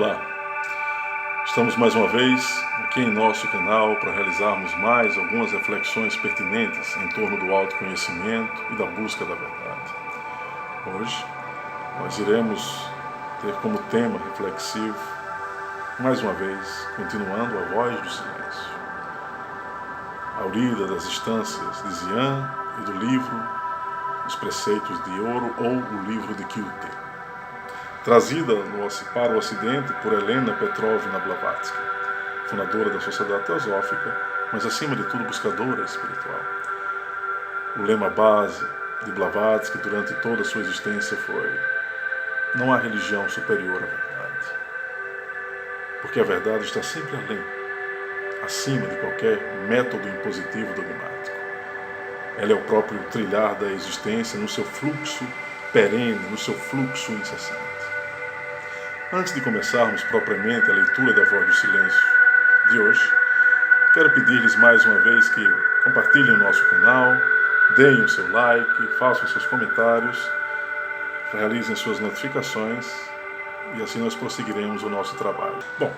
Olá, estamos mais uma vez aqui em nosso canal para realizarmos mais algumas reflexões pertinentes em torno do autoconhecimento e da busca da verdade. Hoje nós iremos ter como tema reflexivo, mais uma vez, continuando a voz do silêncio. Aurida das Estâncias de Xian e do livro Os Preceitos de Ouro ou o livro de Kyute, trazida para o Ocidente por Helena Petrovna Blavatsky, fundadora da Sociedade Teosófica, mas acima de tudo buscadora espiritual. O lema base de Blavatsky durante toda a sua existência foi: não há religião superior à verdade, porque a verdade está sempre além, acima de qualquer método impositivo dogmático. Ela é o próprio trilhar da existência no seu fluxo perene, no seu fluxo incessante. Antes de começarmos propriamente a leitura da Voz do Silêncio de hoje, quero pedir-lhes mais uma vez que compartilhem o nosso canal, deem o seu like, façam seus comentários, realizem suas notificações e assim nós prosseguiremos o nosso trabalho. Bom,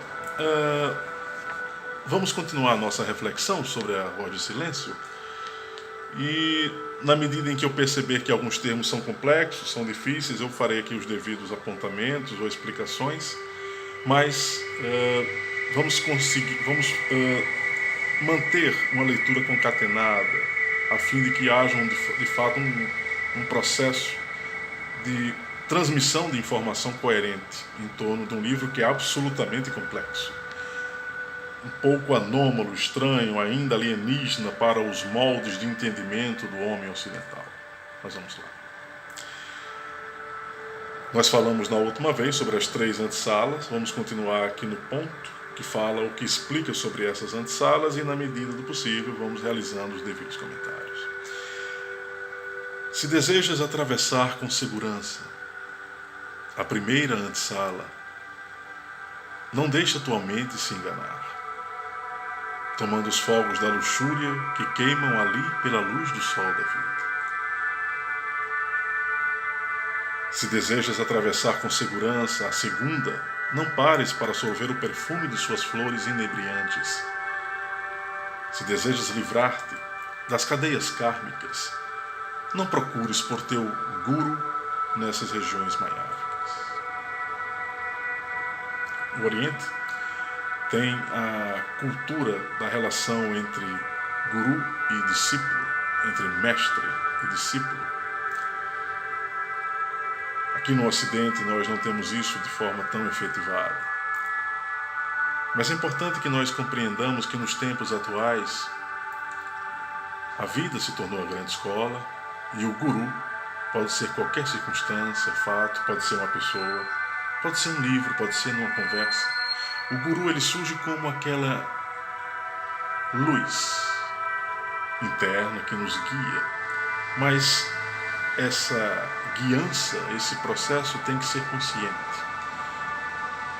vamos continuar a nossa reflexão sobre a Voz do Silêncio e, na medida em que eu perceber que alguns termos são complexos, são difíceis, eu farei aqui os devidos apontamentos ou explicações, mas vamos manter uma leitura concatenada, a fim de que haja de fato um processo de transmissão de informação coerente em torno de um livro que é absolutamente complexo, um pouco anômalo, estranho, ainda alienígena para os moldes de entendimento do homem ocidental. Mas vamos lá. Nós falamos na última vez sobre as 3 antessalas, vamos continuar aqui no ponto que fala o que explica sobre essas antessalas e, na medida do possível, vamos realizando os devidos comentários. Se desejas atravessar com segurança a primeira antessala, não deixa tua mente se enganar, tomando os fogos da luxúria que queimam ali pela luz do sol da vida. Se desejas atravessar com segurança a segunda, não pares para sorver o perfume de suas flores inebriantes. Se desejas livrar-te das cadeias kármicas, não procures por teu guru nessas regiões maiáricas. O Oriente tem a cultura da relação entre guru e discípulo, entre mestre e discípulo. Aqui no Ocidente nós não temos isso de forma tão efetivada. Mas é importante que nós compreendamos que nos tempos atuais a vida se tornou a grande escola e o guru pode ser qualquer circunstância, fato, pode ser uma pessoa, pode ser um livro, pode ser numa conversa. O guru ele surge como aquela luz interna que nos guia, mas essa guiança, esse processo tem que ser consciente.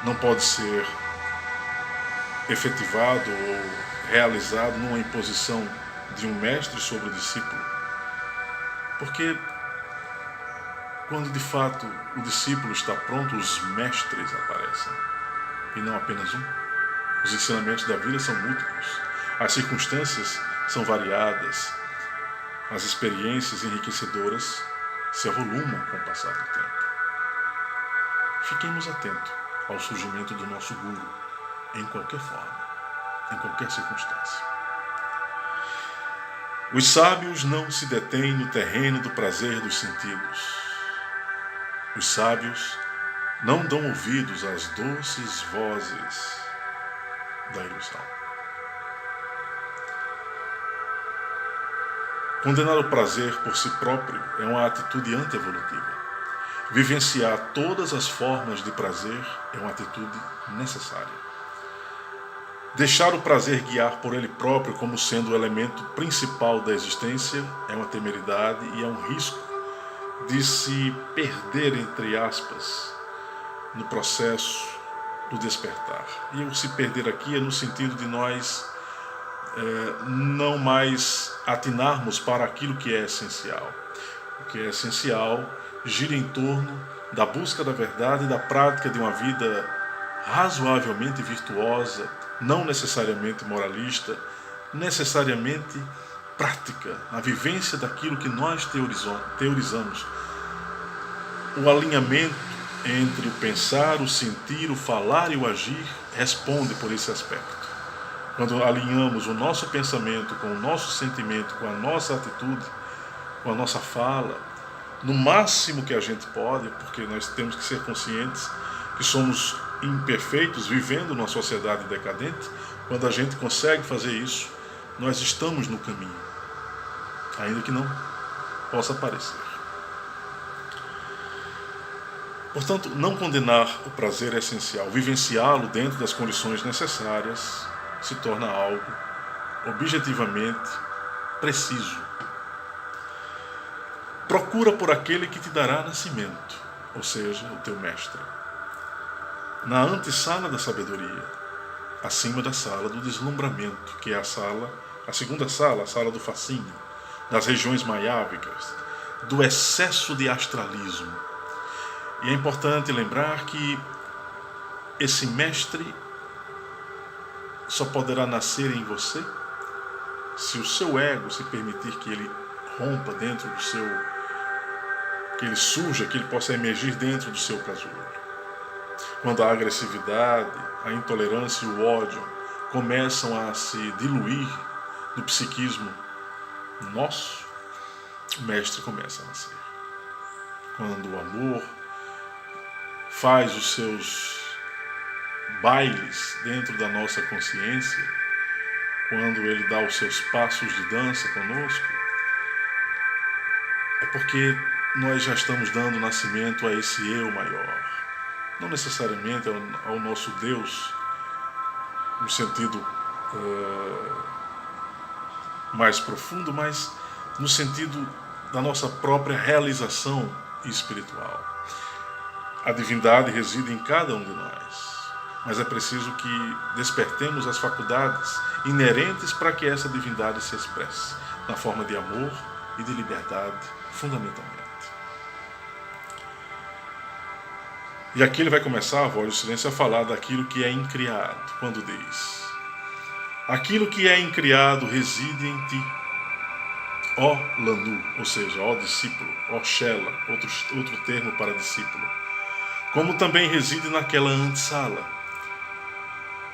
Não pode ser efetivado ou realizado numa imposição de um mestre sobre o discípulo, porque quando de fato o discípulo está pronto, os mestres aparecem. E não apenas um. Os ensinamentos da vida são múltiplos. As circunstâncias são variadas. As experiências enriquecedoras se avolumam com o passar do tempo. Fiquemos atentos ao surgimento do nosso guru, em qualquer forma, em qualquer circunstância. Os sábios não se detêm no terreno do prazer dos sentidos. Os sábios não dão ouvidos às doces vozes da ilusão. Condenar o prazer por si próprio é uma atitude antievolutiva. Vivenciar todas as formas de prazer é uma atitude necessária. Deixar o prazer guiar por ele próprio como sendo o elemento principal da existência é uma temeridade e é um risco de se perder, entre aspas, no processo do despertar. E o se perder aqui é no sentido de nós não mais atinarmos para aquilo que é essencial. O que é essencial gira em torno da busca da verdade e da prática de uma vida razoavelmente virtuosa, não necessariamente moralista, necessariamente prática, a vivência daquilo que nós teorizamos. O alinhamento entre o pensar, o sentir, o falar e o agir responde por esse aspecto. Quando alinhamos o nosso pensamento com o nosso sentimento, com a nossa atitude, com a nossa fala, no máximo que a gente pode, porque nós temos que ser conscientes que somos imperfeitos, vivendo numa sociedade decadente, quando a gente consegue fazer isso, nós estamos no caminho, ainda que não possa parecer. Portanto, não condenar o prazer é essencial. Vivenciá-lo dentro das condições necessárias se torna algo objetivamente preciso. Procura por aquele que te dará nascimento, ou seja, o teu mestre, na antessala da sabedoria, acima da sala do deslumbramento, que é a segunda sala, a sala do fascínio, das regiões maiávicas, do excesso de astralismo. E é importante lembrar que esse mestre só poderá nascer em você se o seu ego se permitir que ele rompa dentro do seu, que ele surja, que ele possa emergir dentro do seu casulo. Quando a agressividade, a intolerância e o ódio começam a se diluir no psiquismo nosso, o mestre começa a nascer. Quando o amor faz os seus bailes dentro da nossa consciência, quando ele dá os seus passos de dança conosco, é porque nós já estamos dando nascimento a esse eu maior. Não necessariamente ao nosso Deus, no sentido mais profundo, mas no sentido da nossa própria realização espiritual. A divindade reside em cada um de nós, mas é preciso que despertemos as faculdades inerentes para que essa divindade se expresse na forma de amor e de liberdade, fundamentalmente. E aqui ele vai começar, a voz do silêncio, a falar daquilo que é incriado, quando diz: aquilo que é incriado reside em ti, ó Lanu, ou seja, ó discípulo, ó Shela, outro termo para discípulo, como também reside naquela antessala.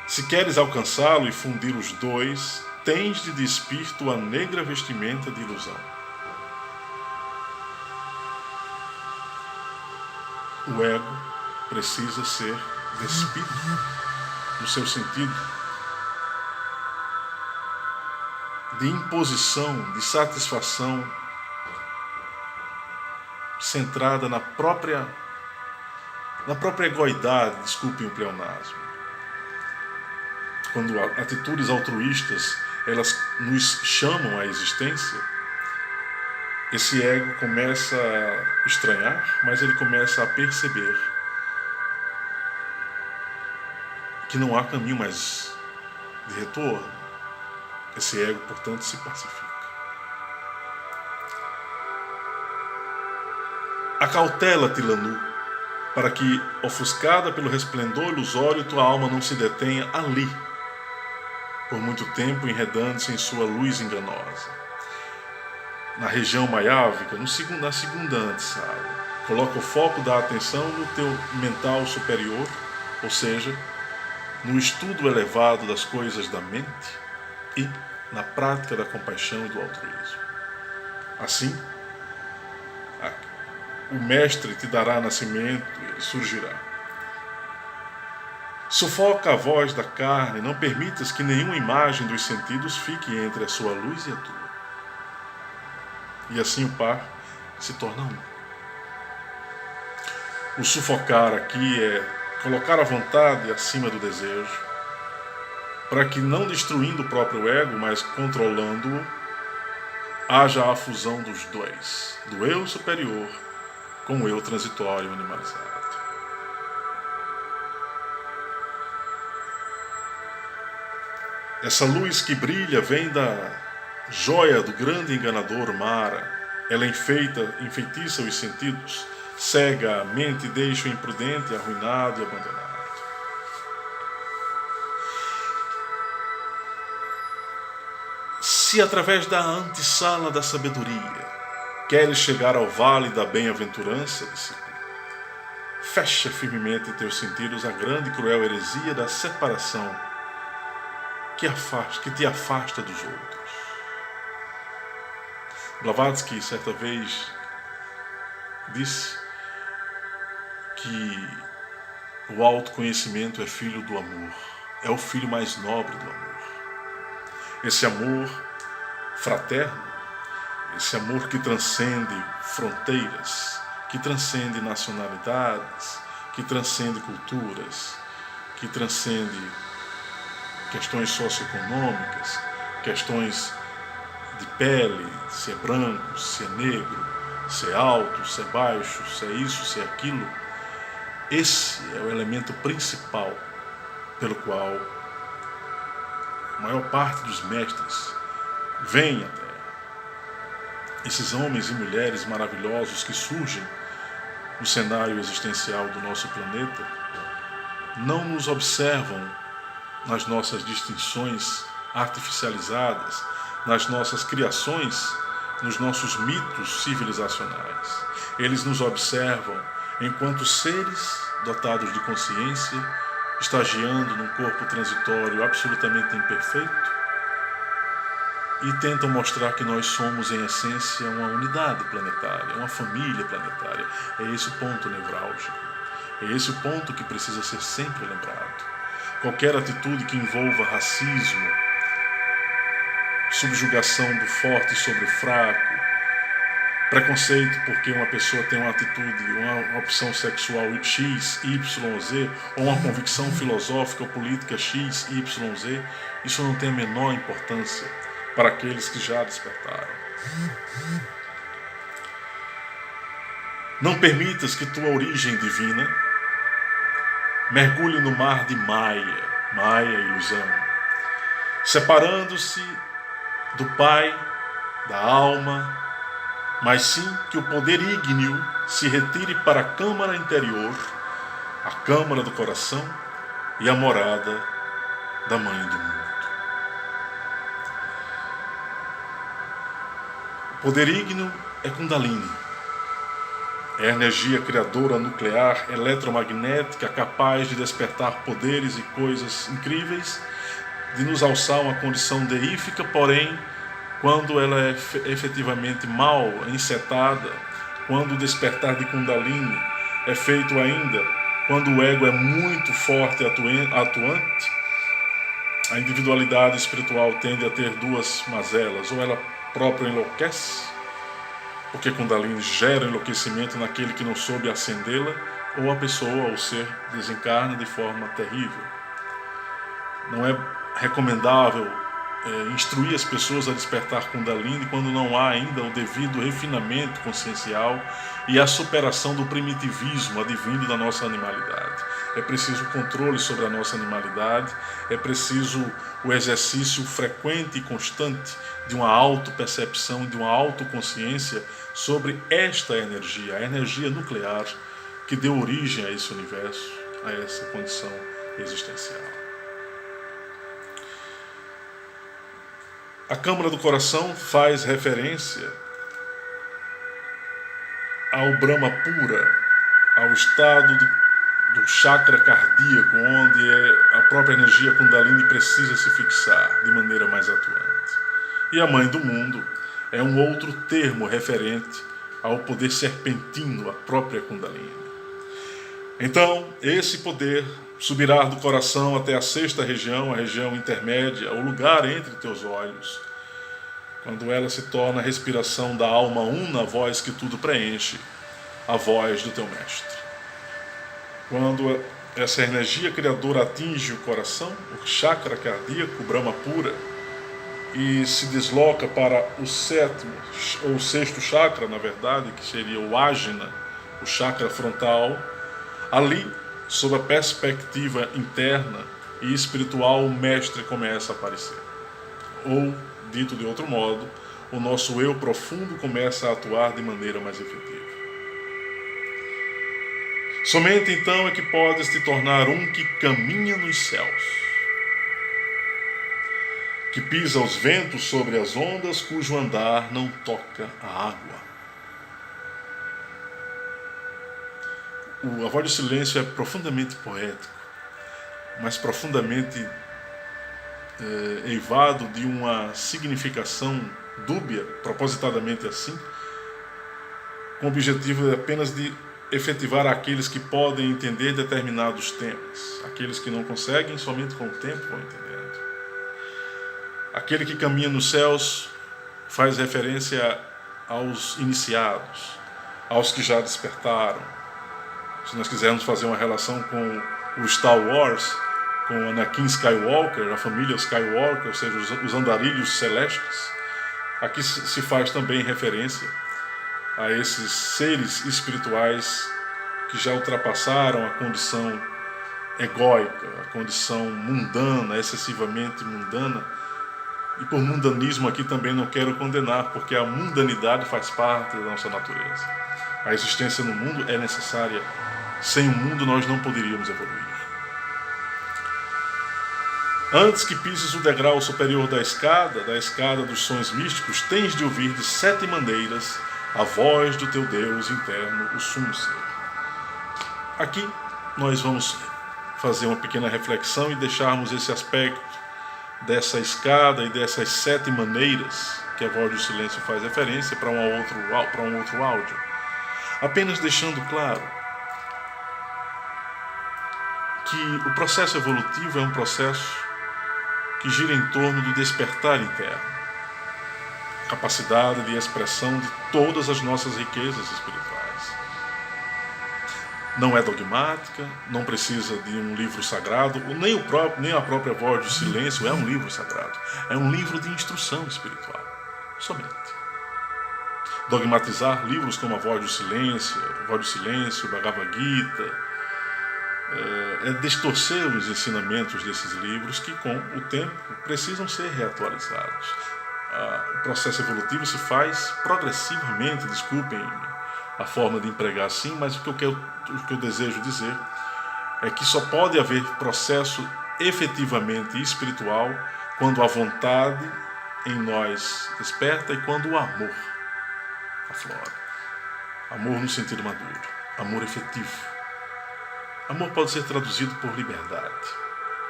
Se queres alcançá-lo e fundir os dois, tens de despir tua negra vestimenta de ilusão. O ego precisa ser despido no seu sentido de imposição, de satisfação centrada na própria egoidade, desculpem o pleonasmo. Quando atitudes altruístas elas nos chamam à existência, esse ego começa a estranhar, mas ele começa a perceber que não há caminho mais de retorno. Esse ego, portanto, se pacifica. Acautela-te, Lanu, para que, ofuscada pelo resplendor ilusório, tua alma não se detenha ali, por muito tempo enredando-se em sua luz enganosa. Na região maiávica, na segunda antessala, coloca o foco da atenção no teu mental superior, ou seja, no estudo elevado das coisas da mente e na prática da compaixão e do altruísmo. Assim, o mestre te dará nascimento e ele surgirá. Sufoca a voz da carne, não permitas que nenhuma imagem dos sentidos fique entre a sua luz e a tua. E assim o par se torna um. O sufocar aqui é colocar a vontade acima do desejo, para que, não destruindo o próprio ego, mas controlando-o, haja a fusão dos dois, do eu superior com o eu transitório animalizado. Essa luz que brilha vem da joia do grande enganador Mara. Ela enfeitiça os sentidos, cega a mente e deixa o imprudente arruinado e abandonado. Se através da antessala da sabedoria queres chegar ao vale da bem-aventurança, discípulo, fecha firmemente teus sentidos à grande e cruel heresia da separação que te afasta dos outros. Blavatsky certa vez disse que o autoconhecimento é filho do amor, é o filho mais nobre do amor. Esse amor fraterno, esse amor que transcende fronteiras, que transcende nacionalidades, que transcende culturas, que transcende questões socioeconômicas, questões de pele, se é branco, se é negro, se é alto, se é baixo, se é isso, se é aquilo. Esse é o elemento principal pelo qual a maior parte dos mestres vem à Terra. Esses homens e mulheres maravilhosos que surgem no cenário existencial do nosso planeta não nos observam nas nossas distinções artificializadas, nas nossas criações, nos nossos mitos civilizacionais. Eles nos observam enquanto seres dotados de consciência, estagiando num corpo transitório absolutamente imperfeito, e tentam mostrar que nós somos, em essência, uma unidade planetária, uma família planetária. É esse o ponto nevrálgico. É esse o ponto que precisa ser sempre lembrado. Qualquer atitude que envolva racismo, subjugação do forte sobre o fraco, preconceito porque uma pessoa tem uma atitude, uma opção sexual X, Y, Z, ou uma convicção filosófica ou política X, Y, Z, isso não tem a menor importância para aqueles que já despertaram. Não permitas que tua origem divina mergulhe no mar de Maya, ilusão, separando-se do Pai, da alma, mas sim que o poder ígneo se retire para a câmara interior, a câmara do coração e a morada da Mãe do Mundo. O poder ígneo é Kundalini. É a energia criadora nuclear eletromagnética capaz de despertar poderes e coisas incríveis, de nos alçar a uma condição deífica, porém, quando ela é efetivamente mal encetada, quando o despertar de Kundalini é feito ainda quando o ego é muito forte e atuante, a individualidade espiritual tende a ter duas mazelas: ou ela própria enlouquece, porque Kundalini gera enlouquecimento naquele que não soube acendê-la, ou a pessoa, o ser, desencarna de forma terrível. Não é recomendável instruir as pessoas a despertar Kundalini quando não há ainda o devido refinamento consciencial e a superação do primitivismo advindo da nossa animalidade. É preciso controle sobre a nossa animalidade, é preciso o exercício frequente e constante de uma autopercepção, de uma autoconsciência sobre esta energia, a energia nuclear que deu origem a esse universo, a essa condição existencial. A câmara do coração faz referência ao Brahma pura, ao estado do chakra cardíaco, onde a própria energia Kundalini precisa se fixar de maneira mais atuante. E a Mãe do Mundo é um outro termo referente ao poder serpentino, a própria Kundalini. Então, esse poder subirá do coração até a sexta região, a região intermédia, o lugar entre teus olhos, quando ela se torna a respiração da alma una, a voz que tudo preenche, a voz do teu mestre. Quando essa energia criadora atinge o coração, o chakra cardíaco, o Brahma pura, e se desloca para o sétimo, ou sexto chakra, na verdade, que seria o Ajna, o chakra frontal, ali, sob a perspectiva interna e espiritual, o mestre começa a aparecer. Ou, dito de outro modo, o nosso eu profundo começa a atuar de maneira mais efetiva. Somente então é que podes te tornar um que caminha nos céus, que pisa os ventos sobre as ondas, cujo andar não toca a água. A voz do silêncio é profundamente poético, mas profundamente eivado de uma significação dúbia, propositadamente assim, com o objetivo apenas de efetivar aqueles que podem entender determinados temas. Aqueles que não conseguem, somente com o tempo vão entendendo. Aquele que caminha nos céus faz referência aos iniciados, aos que já despertaram. Se nós quisermos fazer uma relação com o Star Wars, com Anakin Skywalker, a família Skywalker, ou seja, os andarilhos celestes, aqui se faz também referência a esses seres espirituais que já ultrapassaram a condição egóica, a condição mundana, excessivamente mundana. E por mundanismo aqui também não quero condenar, porque a mundanidade faz parte da nossa natureza. A existência no mundo é necessária. Sem o mundo nós não poderíamos evoluir. Antes que pises o degrau superior da escada dos sonhos místicos, tens de ouvir de 7 maneiras a voz do teu Deus interno, o sumo ser. Aqui nós vamos fazer uma pequena reflexão e deixarmos esse aspecto dessa escada e dessas 7 maneiras que a voz do silêncio faz referência para um outro áudio. Apenas deixando claro que o processo evolutivo é um processo que gira em torno do despertar interno, capacidade de expressão de todas as nossas riquezas espirituais. Não é dogmática, não precisa de um livro sagrado, nem a própria voz do silêncio é um livro sagrado. É um livro de instrução espiritual, somente. Dogmatizar livros como a voz do silêncio, Bhagavad Gita, é distorcer os ensinamentos desses livros que, com o tempo, precisam ser reatualizados. O processo evolutivo se faz progressivamente, desculpem a forma de empregar assim, mas o que eu desejo dizer é que só pode haver processo efetivamente espiritual quando a vontade em nós desperta e quando o amor aflora. Amor no sentido maduro, amor efetivo. Amor pode ser traduzido por liberdade,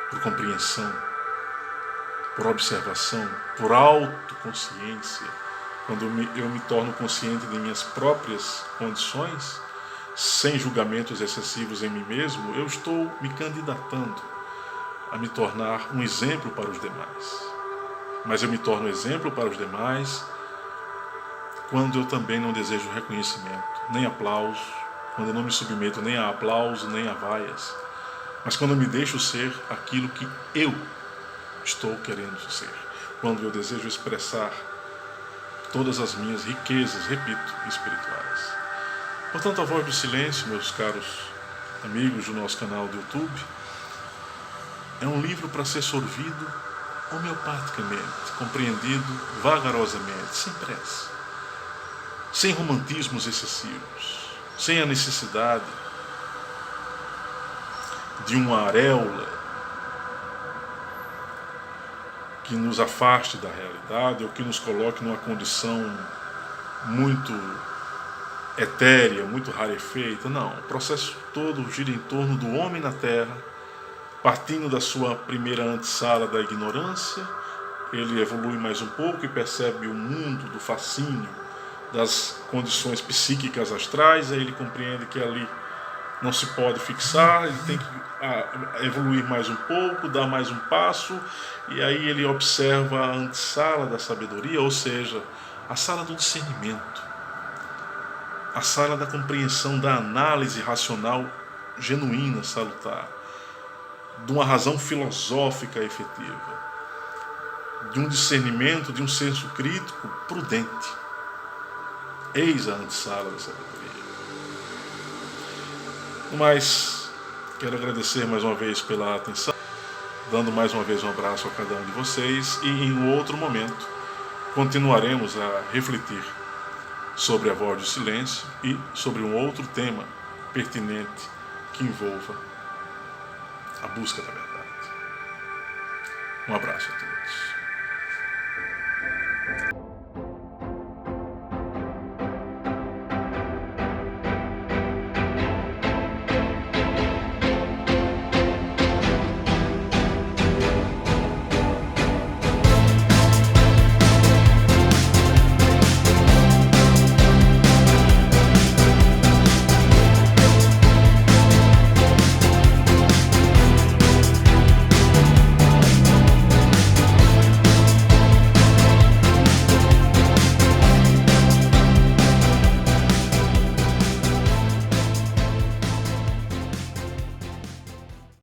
por compreensão, por observação, por autoconsciência. Quando eu me torno consciente de minhas próprias condições, sem julgamentos excessivos em mim mesmo, eu estou me candidatando a me tornar um exemplo para os demais. Mas eu me torno exemplo para os demais quando eu também não desejo reconhecimento, nem aplauso, quando eu não me submeto nem a aplauso, nem a vaias, mas quando eu me deixo ser aquilo que eu estou querendo ser, quando eu desejo expressar todas as minhas riquezas, repito, espirituais. Portanto, a voz do silêncio, meus caros amigos do nosso canal do YouTube, é um livro para ser sorvido homeopaticamente, compreendido vagarosamente, sem pressa, sem romantismos excessivos, sem a necessidade de uma auréola que nos afaste da realidade ou que nos coloque numa condição muito etérea, muito rarefeita. Não, o processo todo gira em torno do homem na Terra, partindo da sua primeira antessala da ignorância, ele evolui mais um pouco e percebe o mundo do fascínio, das condições psíquicas astrais, aí ele compreende que ali não se pode fixar, ele tem que evoluir mais um pouco, dar mais um passo, e aí ele observa a antessala da sabedoria, ou seja, a sala do discernimento, a sala da compreensão, da análise racional genuína, salutar, de uma razão filosófica efetiva, de um discernimento, de um senso crítico prudente. Eis a antessala da sabedoria. Mas quero agradecer mais uma vez pela atenção, dando mais uma vez um abraço a cada um de vocês, e em um outro momento continuaremos a refletir sobre a voz do silêncio e sobre um outro tema pertinente que envolva a busca da verdade. Um abraço a todos.